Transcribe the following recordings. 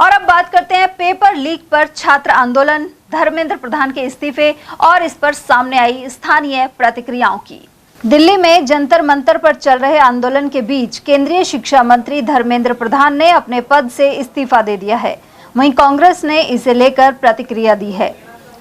और अब बात करते हैं पेपर लीक पर छात्र आंदोलन, धर्मेंद्र प्रधान के इस्तीफे और इस पर सामने आई स्थानीय प्रतिक्रियाओं की। दिल्ली में जंतर मंतर पर चल रहे आंदोलन के बीच केंद्रीय शिक्षा मंत्री धर्मेंद्र प्रधान ने अपने पद से इस्तीफा दे दिया है। वहीं कांग्रेस ने इसे लेकर प्रतिक्रिया दी है।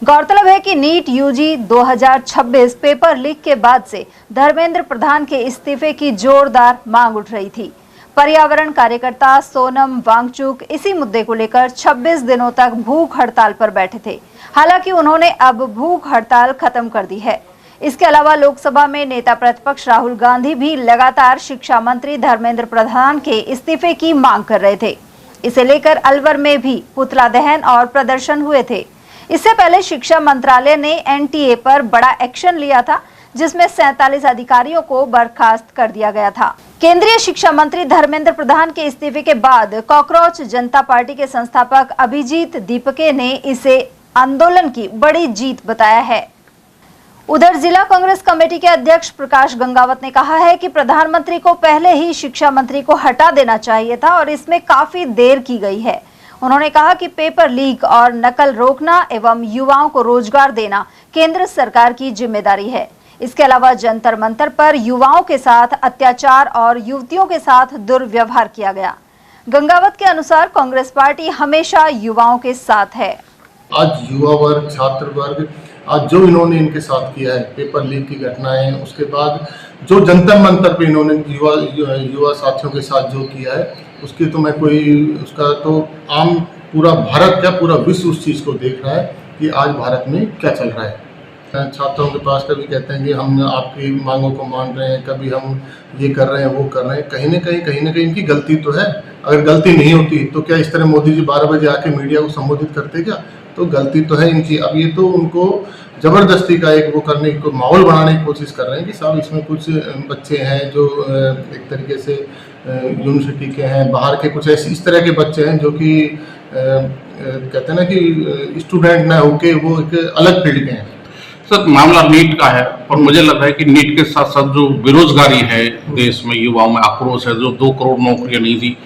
गौरतलब है कि नीट यूजी 2026 पेपर लीक के बाद से धर्मेंद्र प्रधान के इस्तीफे की जोरदार मांग उठ रही थी। पर्यावरण कार्यकर्ता सोनम वांगचुक इसी मुद्दे को लेकर 26 दिनों तक भूख हड़ताल पर बैठे थे। हालांकि उन्होंने अब भूख हड़ताल खत्म कर दी है। इसके अलावा लोकसभा में नेता प्रतिपक्ष राहुल गांधी भी लगातार शिक्षा मंत्री धर्मेंद्र प्रधान के इस्तीफे की मांग कर रहे थे। इसे लेकर अलवर में भी पुतला दहन और प्रदर्शन हुए थे। इससे पहले शिक्षा मंत्रालय ने एनटीए पर बड़ा एक्शन लिया था, जिसमें 47 अधिकारियों को बर्खास्त कर दिया गया था। केंद्रीय शिक्षा मंत्री धर्मेंद्र प्रधान के इस्तीफे के बाद कॉकरोच जनता पार्टी के संस्थापक अभिजीत दीपके ने इसे आंदोलन की बड़ी जीत बताया है। उधर जिला कांग्रेस कमेटी के अध्यक्ष प्रकाश गंगावत ने कहा है कि प्रधानमंत्री को पहले ही शिक्षा मंत्री को हटा देना चाहिए था और इसमें काफी देर की गई है। उन्होंने कहा कि पेपर लीक और नकल रोकना एवं युवाओं को रोजगार देना केंद्र सरकार की जिम्मेदारी है। इसके अलावा जंतर मंतर पर युवाओं के साथ अत्याचार और युवतियों के साथ दुर्व्यवहार किया गया। गंगावत के अनुसार कांग्रेस पार्टी हमेशा युवाओं के साथ है। आज युवा वर्ग, छात्र वर्ग, आज जो इन्होंने इनके साथ किया है, पेपर लीक की घटनाएं, उसके बाद जो जंतर मंतर पे इन्होंने युवा साथियों के साथ जो किया है, उसकी तो मैं उसका तो आम पूरा भारत क्या पूरा विश्व उस चीज़ को देख रहा है कि आज भारत में क्या चल रहा है। छात्रों के पास कभी कहते हैं कि हम आपकी मांगों को मान रहे हैं, कभी हम ये कर रहे हैं, वो कर रहे हैं। कहीं ना कहीं इनकी गलती तो है। अगर गलती नहीं होती तो क्या इस तरह मोदी जी 12 बजे आके मीडिया को संबोधित करते क्या? तो गलती तो है इनकी। अब ये तो उनको जबरदस्ती का एक वो करने की माहौल बनाने की कोशिश कर रहे हैं कि साहब इसमें कुछ बच्चे हैं जो एक तरीके से यूनिवर्सिटी के हैं, बाहर के कुछ ऐसे इस तरह के बच्चे हैं जो कि कहते हैं ना कि स्टूडेंट ना होके वो एक अलग फील्ड के हैं। सर, मामला नीट का है और मुझे लग रहा है कि नीट के साथ साथ जो बेरोजगारी है देश में, युवाओं में आक्रोश है। जो 2 करोड़ नौकरियां नहीं थी,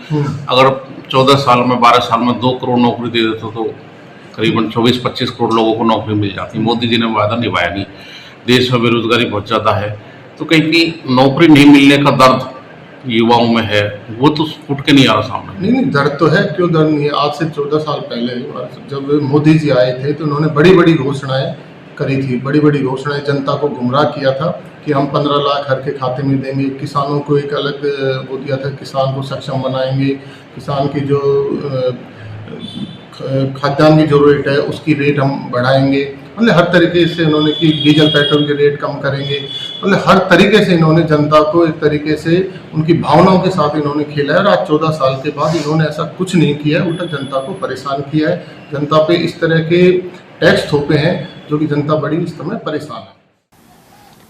अगर 14 साल में 12 साल में 2 करोड़ नौकरी दे देते तो करीबन 24-25 करोड़ लोगों को नौकरी मिल जाती। मोदी जी ने वादा निभाया नहीं। देश में बेरोजगारी बहुत ज़्यादा है, तो कहीं की नौकरी नहीं मिलने का दर्द युवाओं में है, वो तो फुट के नहीं आ रहा सामने। नहीं, दर्द तो है, क्यों दर्द नहीं है। आज से 14 साल पहले जब मोदी जी आए थे तो उन्होंने बड़ी बड़ी घोषणाएं करी थी। बड़ी बड़ी घोषणाएं जनता को गुमराह किया था कि हम 15 लाख हर के खाते में देंगे, किसानों को एक अलग वो दिया था, किसान को सक्षम बनाएंगे, किसान की जो खाद्यान्न की जो रेट है उसकी रेट हम बढ़ाएंगे। मतलब हर तरीके से उन्होंने कि डीजल पेट्रोल के रेट कम करेंगे। मतलब हर तरीके से इन्होंने जनता को एक तरीके से उनकी भावनाओं के साथ इन्होंने खेला है। और आज 14 साल के बाद इन्होंने ऐसा कुछ नहीं किया है, उल्टा जनता को परेशान किया है। जनता पे इस तरह के टैक्स थोपे हैं जो कि जनता बड़ी इस समय परेशान है।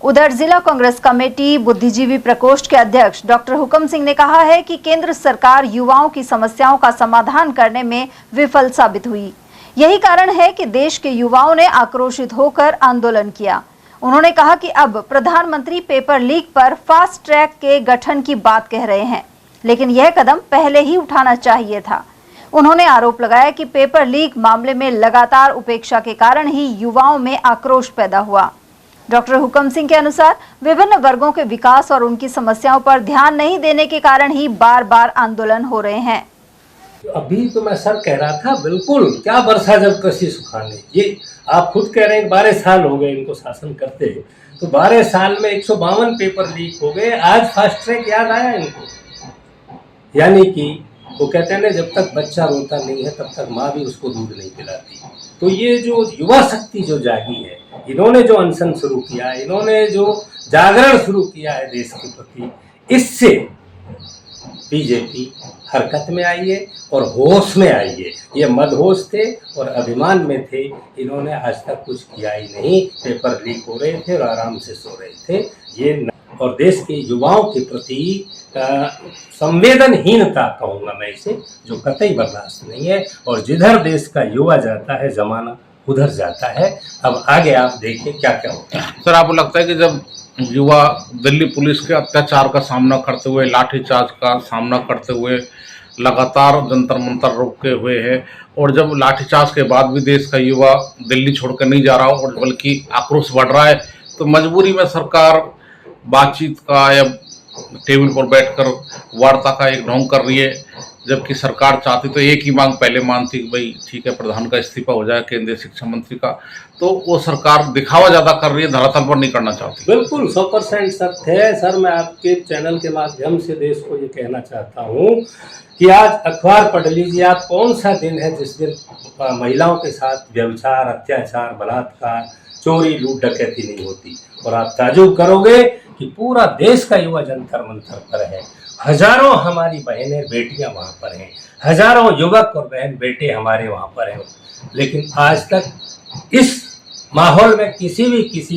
उधर जिला कांग्रेस कमेटी बुद्धिजीवी प्रकोष्ठ के अध्यक्ष डॉक्टर हुकम सिंह ने कहा है कि केंद्र सरकार युवाओं की समस्याओं का समाधान करने में विफल साबित हुई। यही कारण है कि देश के युवाओं ने आक्रोशित होकर आंदोलन किया। उन्होंने कहा कि अब प्रधानमंत्री पेपर लीक पर फास्ट ट्रैक के गठन की बात कह रहे हैं, लेकिन यह कदम पहले ही उठाना चाहिए था। उन्होंने आरोप लगाया कि पेपर लीक मामले में लगातार उपेक्षा के कारण ही युवाओं में आक्रोश पैदा हुआ। डॉक्टर हुकम सिंह के अनुसार विभिन्न वर्गों के विकास और उनकी समस्याओं पर ध्यान नहीं देने के कारण ही बार बार आंदोलन हो रहे हैं। अभी तो मैं सर कह रहा था, बिल्कुल क्या वर्षा जब कृषि सुखाने, ये आप खुद कह रहे हैं 12 साल हो गए इनको शासन करते, तो 12 साल में 152 पेपर लीक हो गए। आज फास्ट ट्रैक याद आया इनको। यानी कि वो कहते हैं ना, जब तक बच्चा रोता नहीं है तब तक माँ भी उसको दूध नहीं पिलाती। तो ये जो युवा शक्ति जो जागी है, इन्होंने जो अनशन शुरू किया, इन्होंने जो जागरण शुरू किया है देश के प्रति, इससे बीजेपी हरकत में आई है और होश में आई है। ये मदहोश थे और अभिमान में थे। इन्होंने आज तक कुछ किया ही नहीं। पेपर लीक हो रहे थे और आराम से सो रहे थे। ये और देश के युवाओं के प्रति संवेदनहीनता कहूँगा मैं इसे, जो कतई बर्दाश्त नहीं है। और जिधर देश का युवा जाता है जमाना उधर जाता है। अब आगे आप देखिए क्या क्या होता है। सर, आपको लगता है कि जब युवा दिल्ली पुलिस के अत्याचार का सामना करते हुए, लाठीचार्ज का सामना करते हुए लगातार जंतर मंतर रोके हुए है, और जब लाठीचार्ज के बाद भी देश का युवा दिल्ली छोड़कर नहीं जा रहा हो और बल्कि आक्रोश बढ़ रहा है, तो मजबूरी में सरकार बातचीत का या टेबल पर बैठकर वार्ता का एक ढोंग कर रही है। जबकि सरकार चाहती तो एक ही मांग पहले मानती कि भाई ठीक है, प्रधान का इस्तीफा हो जाए, केंद्रीय शिक्षा मंत्री का, तो वो सरकार दिखावा ज्यादा कर रही है, धरातल पर नहीं करना चाहती। बिल्कुल 100% सत्य है सर। मैं आपके चैनल के माध्यम से देश को ये कहना चाहता हूँ कि आज अखबार पढ़ लीजिए आप, कौन सा दिन है जिस दिन महिलाओं के साथ व्यभिचार, अत्याचार, बलात्कार, चोरी, लूट डकैती नहीं होती। और आप ताजुब करोगे कि पूरा देश का युवा जंतर मंतर पर है, हजारों हमारी बहनें बेटियां वहां पर हैं, हजारों युवक और बहन बेटे हमारे वहां पर हैं, लेकिन आज तक इस माहौल में किसी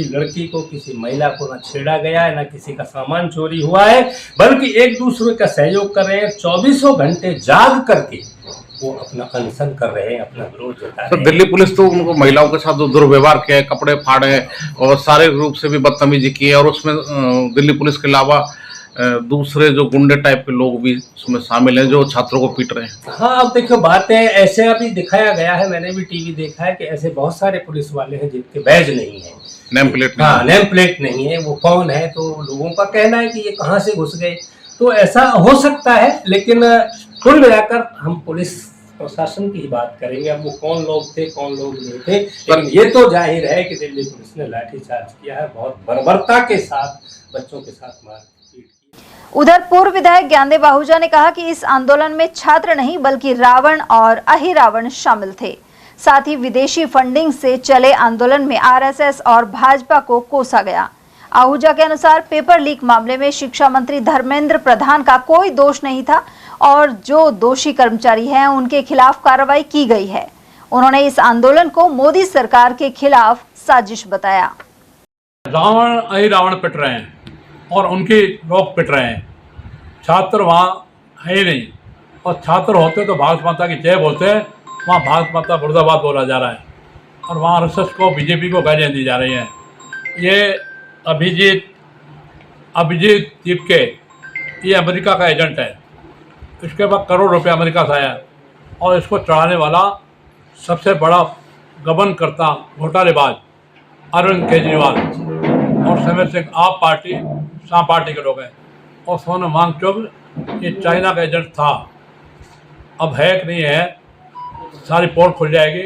लड़की को, किसी महिला को न छेड़ा गया है, न किसी का सामान चोरी हुआ है, बल्कि एक दूसरे का सहयोग कर रहे हैं। 24 घंटे जाग करके वो अपना अनशन कर रहे हैं, अपना विरोध जता रहे हैं। दिल्ली पुलिस तो उनको महिलाओं के साथ जो दुर्व्यवहार किया है, कपड़े फाड़े और शारीरिक रूप से भी बदतमीजी की है, और उसमें दिल्ली पुलिस के अलावा दूसरे जो गुंडे टाइप के लोग भी उसमें शामिल हैं जो छात्रों को पीट रहे हैं। हाँ, अब देखो बातें ऐसे अभी दिखाया गया है, मैंने भी टीवी देखा है कि ऐसे बहुत सारे पुलिस वाले हैं जिनके बैज नहीं है, नेम प्लेट नहीं। हाँ, नेम प्लेट नहीं है, वो कौन है, तो लोगों का कहना है कि ये कहाँ से घुस गए। तो ऐसा हो सकता है, लेकिन कुल मिलाकर हम पुलिस प्रशासन की ही बात करेंगे। अब वो कौन लोग थे, कौन लोग नहीं थे, लेकिन ये तो जाहिर है कि दिल्ली पुलिस ने लाठीचार्ज किया है, बहुत बर्बरता के साथ बच्चों के साथ मारपीट की। उधर पूर्व विधायक ज्ञानदेव आहूजा ने कहा कि इस आंदोलन में छात्र नहीं बल्कि रावण और अहिरावण शामिल थे। साथ ही विदेशी फंडिंग से चले आंदोलन में आरएसएस और भाजपा को कोसा गया। आहूजा के अनुसार पेपर लीक मामले में शिक्षा मंत्री धर्मेंद्र प्रधान का कोई दोष नहीं था और जो दोषी कर्मचारी हैं उनके खिलाफ कार्रवाई की गई है। उन्होंने इस आंदोलन को मोदी सरकार के खिलाफ साजिश बताया। रावण अहिरावण पिट रहे हैं और उनकी लोग पिट रहे हैं, छात्र वहाँ है ही नहीं, और छात्र होते तो भारत माता की जय बोलते हैं, वहाँ भारत माता मुर्दाबाद बोला जा रहा है, और वहाँ आरएसएस को, बीजेपी को गालियाँ दी जा रही हैं। ये अभिजीत दीपके, ये अमेरिका का एजेंट है, इसके बाद करोड़ रुपए अमेरिका से आया, और इसको चढ़ाने वाला सबसे बड़ा गबन करता घोटालेबाज अरविंद केजरीवाल और समीर सिंह आप पार्टी, शाह पार्टी के लोग हैं, और सोनम वांगचुक ये चाइना का एजेंट था। अब है कि नहीं है, सारी पोल खुल जाएगी,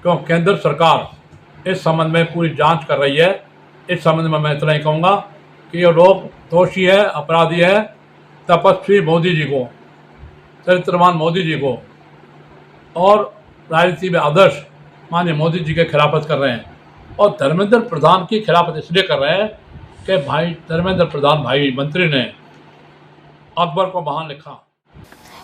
क्योंकि केंद्र सरकार इस संबंध में पूरी जांच कर रही है। इस संबंध में मैं इतना ही कहूँगा कि ये लोग दोषी है, अपराधी है। तपस्वी मोदी जी को, चरित्रवान मोदी जी को और राजनीति में आदर्श माननीय मोदी जी के खिलाफत कर रहे हैं, और धर्मेंद्र प्रधान की खिलाफत इसलिए कर रहे हैं कि भाई धर्मेंद्र प्रधान भाई मंत्री ने अकबर को महान लिखा।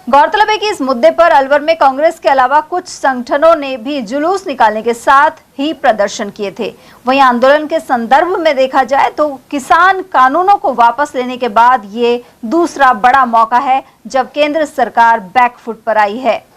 गौरतलब है कि इस मुद्दे पर अलवर में कांग्रेस के अलावा कुछ संगठनों ने भी जुलूस निकालने के साथ ही प्रदर्शन किए थे। वहीं आंदोलन के संदर्भ में देखा जाए तो किसान कानूनों को वापस लेने के बाद ये दूसरा बड़ा मौका है जब केंद्र सरकार बैकफुट पर आई है।